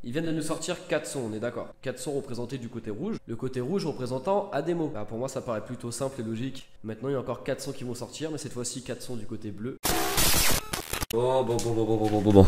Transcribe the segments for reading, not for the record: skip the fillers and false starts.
Ils viennent de nous sortir 4 sons, on est d'accord. 4 sons représentés du côté rouge. Le côté rouge représentant Ademo. Bah, pour moi, ça paraît plutôt simple et logique. Maintenant, il y a encore 4 sons qui vont sortir, mais cette fois-ci 4 sons du côté bleu. Bon.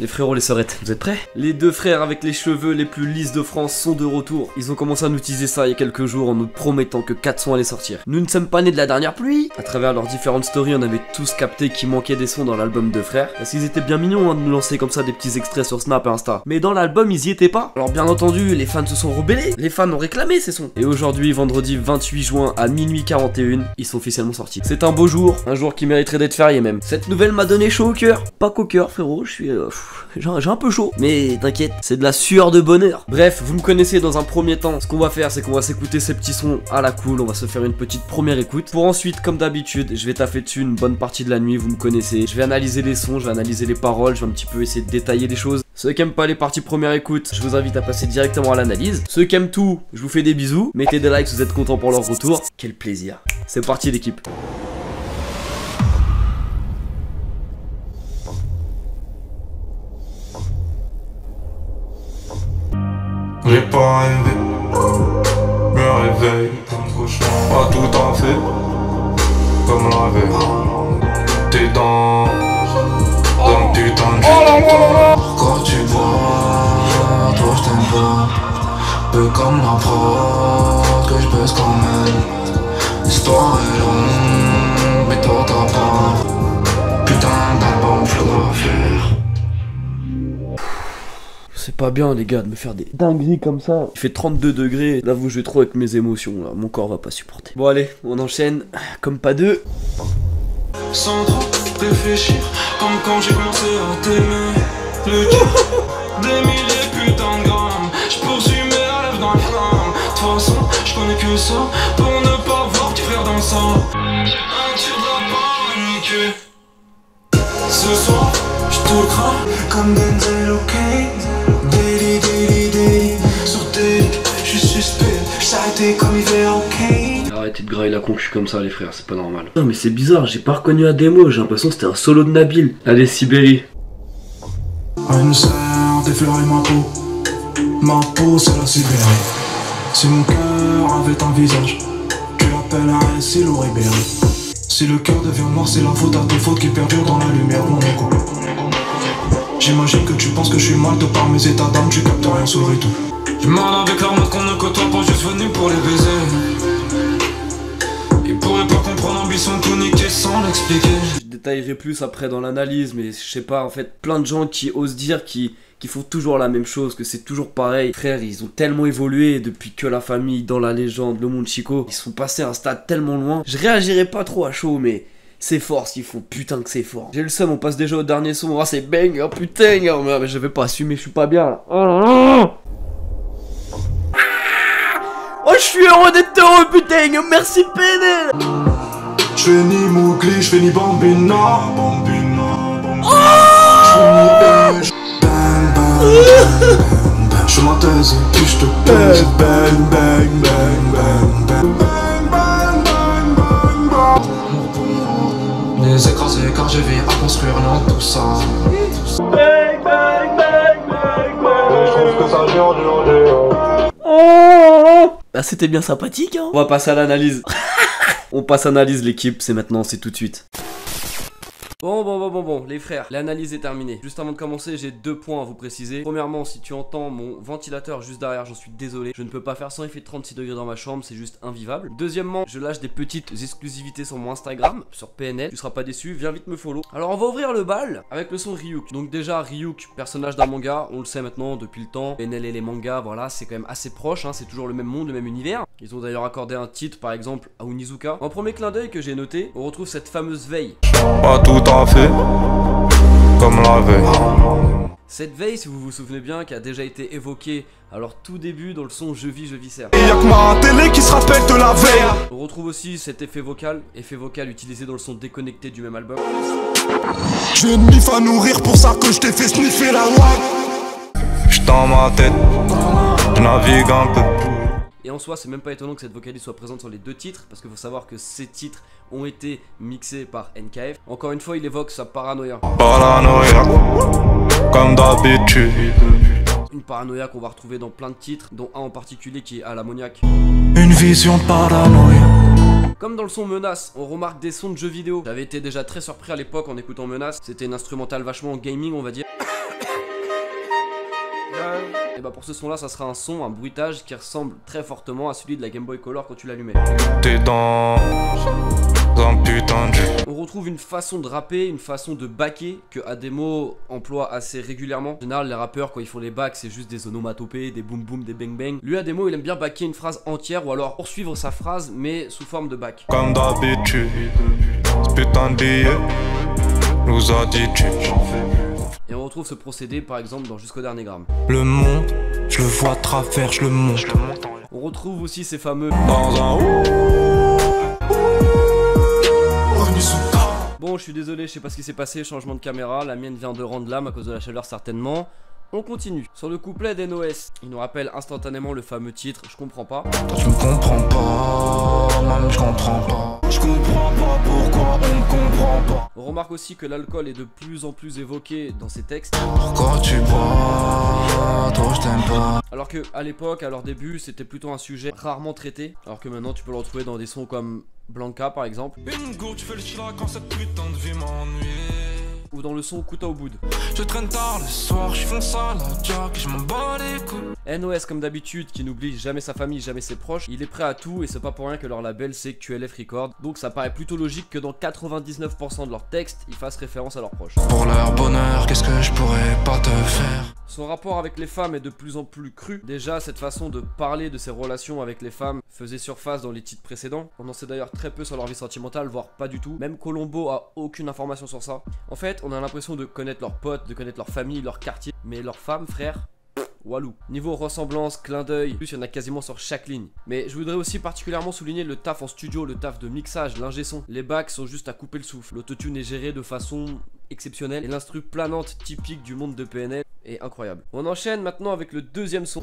Les frérots, les sœurettes, vous êtes prêts? Les deux frères avec les cheveux les plus lisses de France sont de retour. Ils ont commencé à nous teaser ça il y a quelques jours en nous promettant que 4 sons allaient sortir. Nous ne sommes pas nés de la dernière pluie. À travers leurs différentes stories, on avait tous capté qu'il manquait des sons dans l'album de frères. Parce qu'ils étaient bien mignons de nous lancer comme ça des petits extraits sur Snap et Insta. Mais dans l'album, ils y étaient pas. Alors bien entendu, les fans se sont rebellés. Les fans ont réclamé ces sons. Et aujourd'hui, vendredi 28 juin à minuit 41, ils sont officiellement sortis. C'est un beau jour, un jour qui mériterait d'être férié même. Cette nouvelle m'a donné chaud au cœur. Pas qu'au cœur, frérot, je suis... j'ai un peu chaud. Mais t'inquiète, c'est de la sueur de bonheur. Bref, vous me connaissez dans un premier temps. Ce qu'on va faire, c'est qu'on va s'écouter ces petits sons à la cool. On va se faire une petite première écoute. Pour ensuite, comme d'habitude, je vais taffer dessus une bonne partie de la nuit. Vous me connaissez. Je vais analyser les sons, je vais analyser les paroles. Je vais un petit peu essayer de détailler les choses. Ceux qui aiment pas les parties première écoute, je vous invite à passer directement à l'analyse. Ceux qui aiment tout, je vous fais des bisous. Mettez des likes si vous êtes contents pour leur retour. Quel plaisir. C'est parti l'équipe. J'ai pas rêvé, me réveille, pas tout à fait comme la veille. T'es dans un putain de jeu. Quand tu vois, toi je t'aime pas. Peu comme la prod que je baisse quand même. L'histoire est longue, mais toi t'as pas. Putain d'album faudra faire. C'est pas bien les gars de me faire des dingueries comme ça. Il fait 32 degrés, là vous jouez trop avec mes émotions là, mon corps va pas supporter. Bon allez, on enchaîne, comme pas deux. Sans trop réfléchir, comme quand j'ai commencé à t'aimer. Le cœur, des milliers putains de grammes. J'poursuis mes rêves dans les flammes. De toute façon, j'connais que ça pour ne pas voir tes frères dans ça. Un tir de la panique. Ce soir, j'te crains comme Denzel, ok. Sur tes lits, j'suis suspect, j's'arrêtais comme hiver, ok. Arrêtez de grailler la concu comme ça les frères, c'est pas normal. Non mais c'est bizarre, j'ai pas reconnu Ademo, j'ai l'impression que c'était un solo de Nabil. Allez Sibérie. Une sœur d'effleurer ma peau c'est la Sibérie. Si mon cœur avait un visage, tu l'appellerais Silo Ribéry. Si le cœur devient noir, c'est la faute à tes fautes qui perdurent dans la lumière de mon écho. J'imagine que tu penses que je suis mal de par mes états d'âme, tu captes rien sous le rideau. J'ai mal avec la mode qu'on ne côtoie pas, juste venu pour les baiser. Ils pourraient pas comprendre l'ambition de tout niquer sans l'expliquer. Je détaillerai plus après dans l'analyse, mais je sais pas, en fait, plein de gens qui osent dire qu'ils font toujours la même chose, que c'est toujours pareil. Frère, ils ont tellement évolué depuis que la famille, dans la légende, le monde Chico, ils sont passés à un stade tellement loin. Je réagirai pas trop à chaud, mais... c'est fort ce qu'ils font, putain que c'est fort. J'ai le seum, on passe déjà au dernier son. Oh c'est bang, oh putain, oh, mais je vais pas assumer, je suis pas bien là. Oh là là. Oh je suis heureux d'être heureux putain, merci PNL. Je fais ni Mowgli, je fais ni Bambina. Je fais ma thèse, puis je te pèse. Bang bang bang bang bang bang. Les écrasés car j'ai vécu à construire non tout ça. Bang bang bang bang bang. Je trouve que ça dure. Ah c'était bien sympathique hein. On va passer à l'analyse. On passe à l'analyse l'équipe, c'est maintenant, c'est tout de suite. Bon, les frères, l'analyse est terminée. Juste avant de commencer, j'ai 2 points à vous préciser. Premièrement, si tu entends mon ventilateur juste derrière, j'en suis désolé. Je ne peux pas faire sans, il fait 36 degrés dans ma chambre, c'est juste invivable. Deuxièmement, je lâche des petites exclusivités sur mon Instagram, sur PNL. Tu seras pas déçu, viens vite me follow. Alors, on va ouvrir le bal avec le son Ryuk. Donc déjà, Ryuk, personnage d'un manga, on le sait maintenant depuis le temps. PNL et les mangas, voilà, c'est quand même assez proche, hein, c'est toujours le même monde, le même univers. Ils ont d'ailleurs accordé un titre, par exemple, à Onizuka. En premier clin d'œil que j'ai noté, on retrouve cette fameuse veille. Pas tout à fait comme la veille. Cette veille, si vous vous souvenez bien, qui a déjà été évoquée à leur tout début dans le son Je vis, je viscère. Y'a que ma télé qui se rappelle de la veille. On retrouve aussi cet effet vocal utilisé dans le son Déconnecté du même album. J'ai une bif à nourrir, pour ça que je t'ai fait sniffer la loi. J'suis dans ma tête, je navigue un peu. Et en soi, c'est même pas étonnant que cette vocalise soit présente sur les 2 titres, parce qu'il faut savoir que ces titres ont été mixés par NKF. Encore une fois, il évoque sa paranoïa. Paranoïa, comme d'habitude. Une paranoïa qu'on va retrouver dans plein de titres, dont un en particulier qui est à l'ammoniaque. Une vision paranoïa. Comme dans le son Menace, on remarque des sons de jeux vidéo. J'avais été déjà très surpris à l'époque en écoutant Menace. C'était une instrumentale vachement gaming, on va dire. Et bah pour ce son là, ça sera un son, un bruitage qui ressemble très fortement à celui de la Game Boy Color quand tu l'allumais. T'es dans un putain de jeu. On retrouve une façon de rapper, une façon de backer que Ademo emploie assez régulièrement. En général, les rappeurs quand ils font les backs, c'est juste des onomatopées, des boom boom, des bang bang. Lui Ademo, il aime bien backer une phrase entière ou alors poursuivre sa phrase mais sous forme de back. Comme d'habitude, ce putain de billet nous a dit tu. Et on retrouve ce procédé par exemple dans Jusqu'au dernier gramme. Le monde, je le vois à travers, je le monte. On retrouve aussi ces fameux Dans un Bon, je suis désolé, je sais pas ce qui s'est passé, changement de caméra, la mienne vient de rendre l'âme à cause de la chaleur certainement. On continue. Sur le couplet d'NOS, il nous rappelle instantanément le fameux titre Je comprends pas. Toi tu me comprends pas, même je comprends pas. Je comprends pas pourquoi on me comprend pas. On remarque aussi que l'alcool est de plus en plus évoqué dans ses textes. Pourquoi tu bois, toi je t'aime pas. Alors que à l'époque, à leur début, c'était plutôt un sujet rarement traité. Alors que maintenant, tu peux le retrouver dans des sons comme Blanca par exemple. Une go, tu fais le chila quand cette putain de vie m'ennuie. Ou dans le son Couta au bout. Je traîne tard le soir, je fonce à la jack et je m'en bats les couilles. NOS comme d'habitude qui n'oublie jamais sa famille, jamais ses proches, il est prêt à tout et c'est pas pour rien que leur label c'est QLF Records. Donc ça paraît plutôt logique que dans 99% de leurs textes, ils fassent référence à leurs proches. Pour leur bonheur, qu'est-ce que je pourrais pas te faire? Son rapport avec les femmes est de plus en plus cru. Déjà, cette façon de parler de ses relations avec les femmes faisait surface dans les titres précédents. On en sait d'ailleurs très peu sur leur vie sentimentale, voire pas du tout. Même Colombo a aucune information sur ça. En fait, on a l'impression de connaître leurs potes, de connaître leur famille, leur quartier. Mais leurs femmes, frère, walou. Niveau ressemblance, clin d'œil, plus il y en a quasiment sur chaque ligne. Mais je voudrais aussi particulièrement souligner le taf en studio, le taf de mixage, l'ingé son. Les backs sont juste à couper le souffle. L'autotune est géré de façon exceptionnelle et l'instru planante typique du monde de PNL est incroyable. On enchaîne maintenant avec le deuxième son.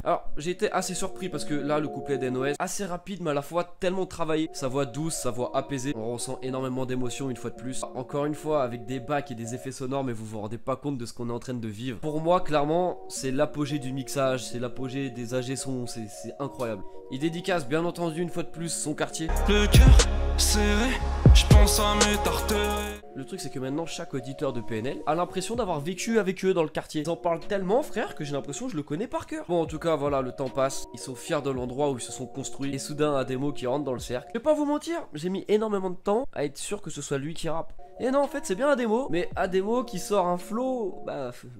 Alors, j'ai été assez surpris parce que là, le couplet d'NOS, assez rapide mais à la fois tellement travaillé. Sa voix douce, sa voix apaisée, on ressent énormément d'émotions une fois de plus. Encore une fois, avec des bacs et des effets sonores, mais vous vous rendez pas compte de ce qu'on est en train de vivre. Pour moi, clairement, c'est l'apogée du mixage, c'est l'apogée des AG sons, c'est incroyable. Il dédicace bien entendu une fois de plus son quartier. Le cœur serré, je pense à mes tartères. Le truc c'est que maintenant chaque auditeur de PNL a l'impression d'avoir vécu avec eux dans le quartier. Ils en parlent tellement frère que j'ai l'impression que je le connais par cœur. Bon en tout cas voilà, le temps passe, ils sont fiers de l'endroit où ils se sont construits. Et soudain Ademo qui rentre dans le cercle. Je vais pas vous mentir, j'ai mis énormément de temps à être sûr que ce soit lui qui rappe. Et non en fait c'est bien Ademo, mais Ademo qui sort un flow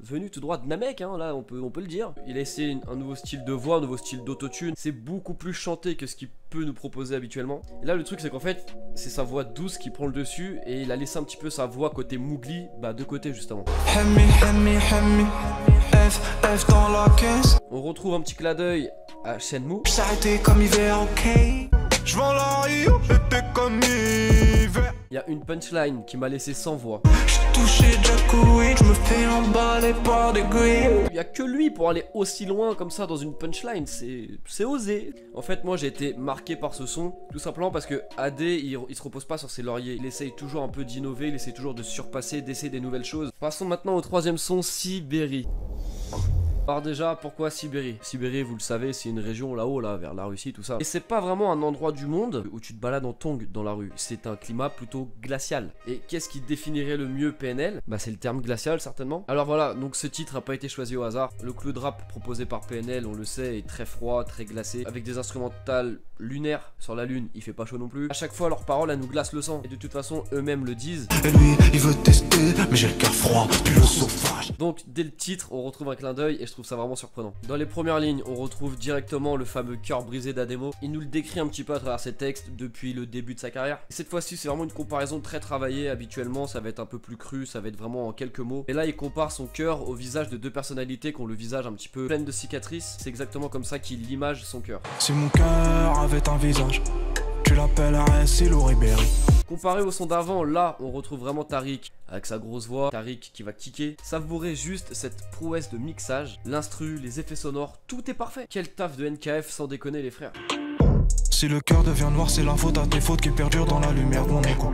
venu tout droit de Namek hein, là on peut le dire. Il a essayé un nouveau style de voix, un nouveau style d'autotune. C'est beaucoup plus chanté que ce qu'il peut nous proposer habituellement. Et là le truc c'est qu'en fait c'est sa voix douce qui prend le dessus et il a laissé un petit peu sa voix côté Mougli, de côté justement. F dans la caisse. On retrouve un petit clin d'œil à Shenmue. J'arrêtais comme hiver, ok. Je vends la Rio, j'étais comme hiver. Il y a une punchline qui m'a laissé sans voix. J'ai touché Jacouille, je me fais emballer par des grilles. Il y a que lui pour aller aussi loin comme ça dans une punchline, c'est osé. En fait moi j'ai été marqué par ce son, tout simplement parce que AD il se repose pas sur ses lauriers. Il essaye toujours un peu d'innover, il essaye toujours de surpasser, d'essayer des nouvelles choses. Passons maintenant au troisième son, Sibérie. Alors déjà, pourquoi Sibérie? Sibérie, vous le savez, c'est une région là-haut, là, vers la Russie, tout ça. Et c'est pas vraiment un endroit du monde où tu te balades en tongs dans la rue. C'est un climat plutôt glacial. Et qu'est-ce qui définirait le mieux PNL? C'est le terme glacial, certainement. Alors voilà, donc ce titre n'a pas été choisi au hasard. Le clou de rap proposé par PNL, on le sait, est très froid, très glacé, avec des instrumentales lunaires. Sur la lune, il fait pas chaud non plus. À chaque fois, leurs paroles, elles nous glacent le sang. Et de toute façon, eux-mêmes le disent. Et lui, il veut tester, mais j'ai le cœur froid, puis le sauvage. Donc, dès le titre, on retrouve un clin d'œil et je trouve ça vraiment surprenant. Dans les premières lignes, on retrouve directement le fameux cœur brisé d'Ademo. Il nous le décrit un petit peu à travers ses textes depuis le début de sa carrière. Et cette fois-ci, c'est vraiment une comparaison très travaillée. Habituellement, ça va être un peu plus cru, ça va être vraiment en quelques mots. Et là, il compare son cœur au visage de deux personnalités qui ont le visage un petit peu plein de cicatrices. C'est exactement comme ça qu'il image son cœur. Si mon cœur avait un visage, tu l'appellerais Silo Ribéry. Comparé au son d'avant, là, on retrouve vraiment Tariq avec sa grosse voix, Tariq qui va kicker. Savourez juste cette prouesse de mixage, l'instru, les effets sonores, tout est parfait. Quel taf de NKF sans déconner les frères. Si le cœur devient noir, c'est la faute à tes fautes qui perdurent dans la lumière de mon écho.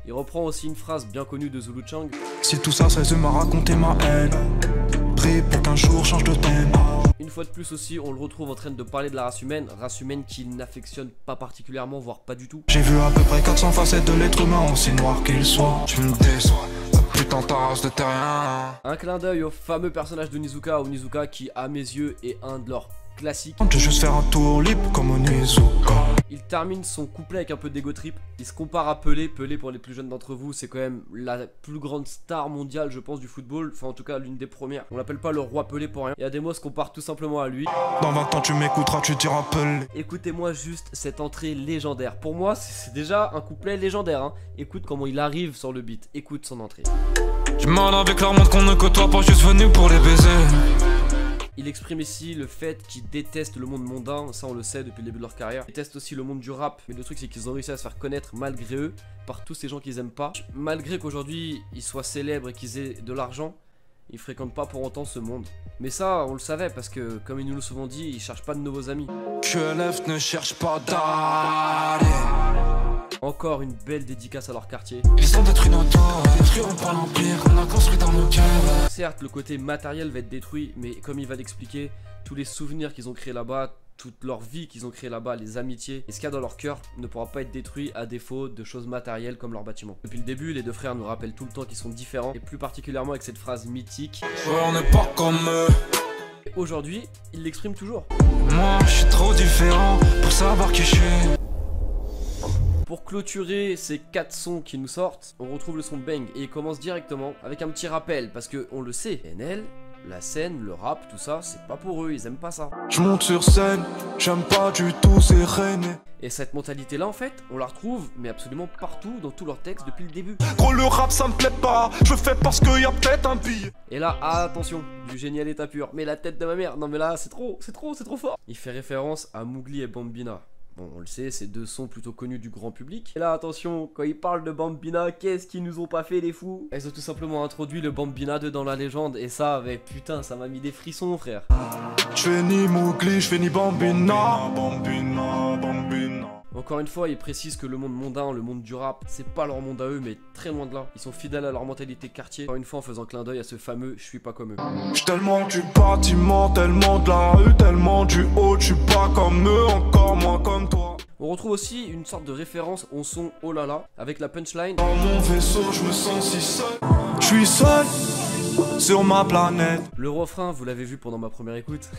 Il reprend aussi une phrase bien connue de Zulu Chang. Si tout ça se résume à raconter ma haine, prie pour qu'un jour change de thème. Une fois de plus aussi, on le retrouve en train de parler de la race humaine qu'il n'affectionne pas particulièrement, voire pas du tout. J'ai vu à peu près 400 facettes de l'être humain, aussi noir qu'il soit. Tu me déçois, putain ta race de terrien. Un clin d'œil au fameux personnage de Onizuka, Onizuka qui à mes yeux est un de leurs classiques. Je vais juste faire un tour libre comme Onizuka. Il termine son couplet avec un peu d'ego trip. Il se compare à Pelé. Pelé, pour les plus jeunes d'entre vous, c'est quand même la plus grande star mondiale, je pense, du football. Enfin, en tout cas, l'une des premières. On l'appelle pas le roi Pelé pour rien. Il y a des mots se comparent tout simplement à lui. Dans 20 ans tu m'écouteras, tu diras Pelé. Écoutez-moi juste cette entrée légendaire. Pour moi, c'est déjà un couplet légendaire, hein. Écoute comment il arrive sur le beat. Écoute son entrée. Du mal avec leur monde qu'on ne côtoie pas, juste venu pour les baiser. Il exprime ici le fait qu'ils détestent le monde mondain, ça on le sait depuis le début de leur carrière. Ils détestent aussi le monde du rap, mais le truc c'est qu'ils ont réussi à se faire connaître malgré eux, par tous ces gens qu'ils aiment pas. Malgré qu'aujourd'hui ils soient célèbres et qu'ils aient de l'argent, ils fréquentent pas pour autant ce monde. Mais ça on le savait parce que comme ils nous l'ont souvent dit, ils cherchent pas de nouveaux amis. QLF ne cherche pas d'aller. Encore une belle dédicace à leur quartier. Ils ont détruit nos tours, détruiront pas l'empire qu'on a construit dans nos cœurs. Certes, le côté matériel va être détruit, mais comme il va l'expliquer, tous les souvenirs qu'ils ont créés là-bas, toute leur vie qu'ils ont créée là-bas, les amitiés, et ce qu'il y a dans leur cœur ne pourra pas être détruit à défaut de choses matérielles comme leur bâtiment. Depuis le début, les deux frères nous rappellent tout le temps qu'ils sont différents, et plus particulièrement avec cette phrase mythique. Ouais, on n'est pas comme eux. Et aujourd'hui, ils l'expriment toujours. Moi, je suis trop différent pour savoir qui je suis. Pour clôturer ces 4 sons qui nous sortent, on retrouve le son Bang et il commence directement avec un petit rappel parce que on le sait, PNL, la scène, le rap, tout ça, c'est pas pour eux, ils aiment pas ça. Je monte sur scène, j'aime pas du tout ces reines. Et cette mentalité là en fait, on la retrouve mais absolument partout dans tous leurs textes depuis le début. Gros le rap ça me plaît pas, je le fais parce qu'il y a peut-être un billet. Et là, attention, du génie à l'état pur, mais la tête de ma mère, non mais là c'est trop fort. Il fait référence à Mowgli et Bambina. Bon, on le sait, c'est deux sons plutôt connus du grand public. Et là, attention, quand ils parlent de Bambina, qu'est-ce qu'ils nous ont pas fait, les fous? Ils ont tout simplement introduit le Bambina 2 dans la légende. Et ça, avec putain, ça m'a mis des frissons, frère. Je fais ni Mowgli, je fais ni Bambina. Encore une fois, ils précisent que le monde mondain, le monde du rap, c'est pas leur monde à eux, mais très loin de là. Ils sont fidèles à leur mentalité quartier. Encore une fois, en faisant clin d'œil à ce fameux « je suis pas comme eux ». J'suis tellement du bâtiment, tellement de la rue, tellement du haut, j'suis pas comme eux, encore moins comme toi. On retrouve aussi une sorte de référence au son « oh là là » avec la punchline. Dans mon vaisseau, je me sens si seul. J'suis seul sur ma planète. Le refrain, vous l'avez vu pendant ma première écoute.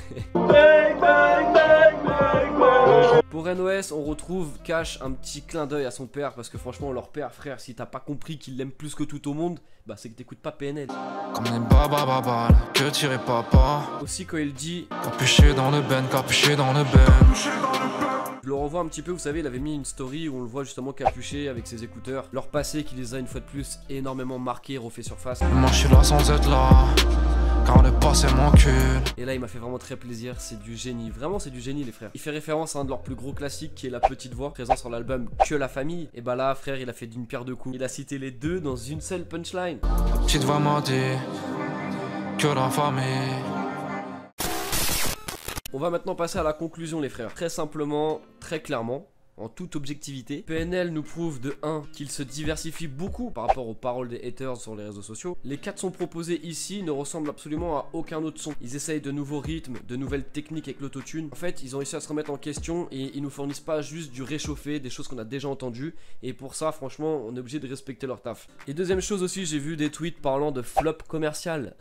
Pour NOS, on retrouve Cash un petit clin d'œil à son père parce que franchement, leur père, frère, si t'as pas compris qu'il l'aime plus que tout au monde, bah c'est que t'écoutes pas PNL. Comme des babababal, que tirer papa. Aussi quand il dit capuché dans le ben, capuché dans le ben. Je le revois un petit peu, vous savez, il avait mis une story où on le voit justement capuché avec ses écouteurs. Leur passé qui les a une fois de plus énormément marqués, refait surface. Moi je suis là sans être là, car le passé m'encule. Et là il m'a fait vraiment très plaisir, c'est du génie, vraiment c'est du génie les frères. Il fait référence à un de leurs plus gros classiques qui est La Petite Voix, présent sur l'album Que la Famille. Et bah là frère, il a fait d'une pierre deux coups. Il a cité les deux dans une seule punchline. La petite voix m'a dit que la famille. On va maintenant passer à la conclusion les frères. Très simplement, très clairement, en toute objectivité, PNL nous prouve de 1 qu'il se diversifie beaucoup par rapport aux paroles des haters sur les réseaux sociaux. Les 4 sons proposés ici ne ressemblent absolument à aucun autre son. Ils essayent de nouveaux rythmes, de nouvelles techniques avec l'autotune. En fait, ils ont réussi à se remettre en question et ils nous fournissent pas juste du réchauffé, des choses qu'on a déjà entendues. Et pour ça, franchement, on est obligé de respecter leur taf. Et deuxième chose aussi, j'ai vu des tweets parlant de flop commercial.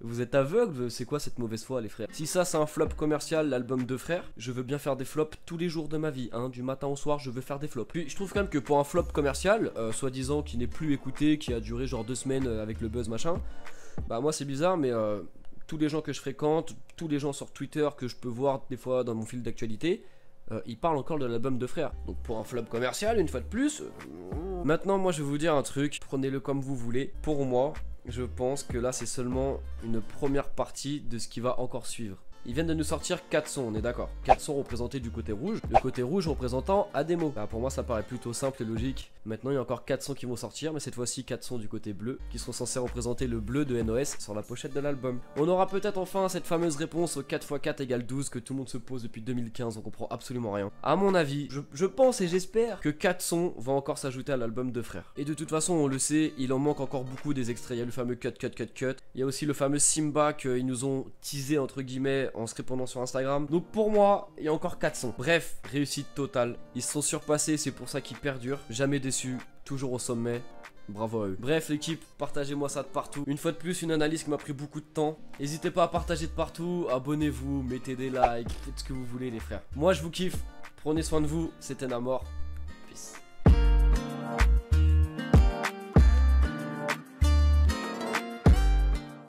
Vous êtes aveugles? C'est quoi cette mauvaise foi les frères? Si ça c'est un flop commercial, l'album de frères, je veux bien faire des flops tous les jours de ma vie, hein. Du matin au soir je veux faire des flops. Puis je trouve quand même que pour un flop commercial, soi-disant qui n'est plus écouté, qui a duré genre 2 semaines avec le buzz machin, bah moi c'est bizarre mais tous les gens que je fréquente, tous les gens sur Twitter que je peux voir des fois dans mon fil d'actualité, ils parlent encore de l'album de frères. Donc pour un flop commercial, une fois de plus. Maintenant moi je vais vous dire un truc, prenez-le comme vous voulez. Pour moi, je pense que là c'est seulement une première partie de ce qui va encore suivre. ils viennent de nous sortir 4 sons, on est d'accord. 4 sons représentés du côté rouge, le côté rouge représentant Ademo. Bah, pour moi ça paraît plutôt simple et logique. Maintenant il y a encore 4 sons qui vont sortir, mais cette fois-ci 4 sons du côté bleu, qui seront censés représenter le bleu de NOS sur la pochette de l'album. On aura peut-être enfin cette fameuse réponse au 4x4 égale 12 que tout le monde se pose depuis 2015, on comprend absolument rien. À mon avis, je pense et j'espère que 4 sons vont encore s'ajouter à l'album de Frères. Et de toute façon on le sait, il en manque encore beaucoup des extraits. Il y a le fameux cut. Il y a aussi le fameux Simba qu'ils nous ont teasé entre guillemets en se répondant sur Instagram. Donc pour moi, il y a encore 4 sons. Bref, réussite totale. Ils se sont surpassés, c'est pour ça qu'ils perdurent. Jamais déçus, toujours au sommet. Bravo à eux. Bref l'équipe, partagez-moi ça de partout. Une fois de plus, une analyse qui m'a pris beaucoup de temps. N'hésitez pas à partager de partout, abonnez-vous, mettez des likes, faites ce que vous voulez les frères. Moi je vous kiffe, prenez soin de vous, c'était Namor. Peace.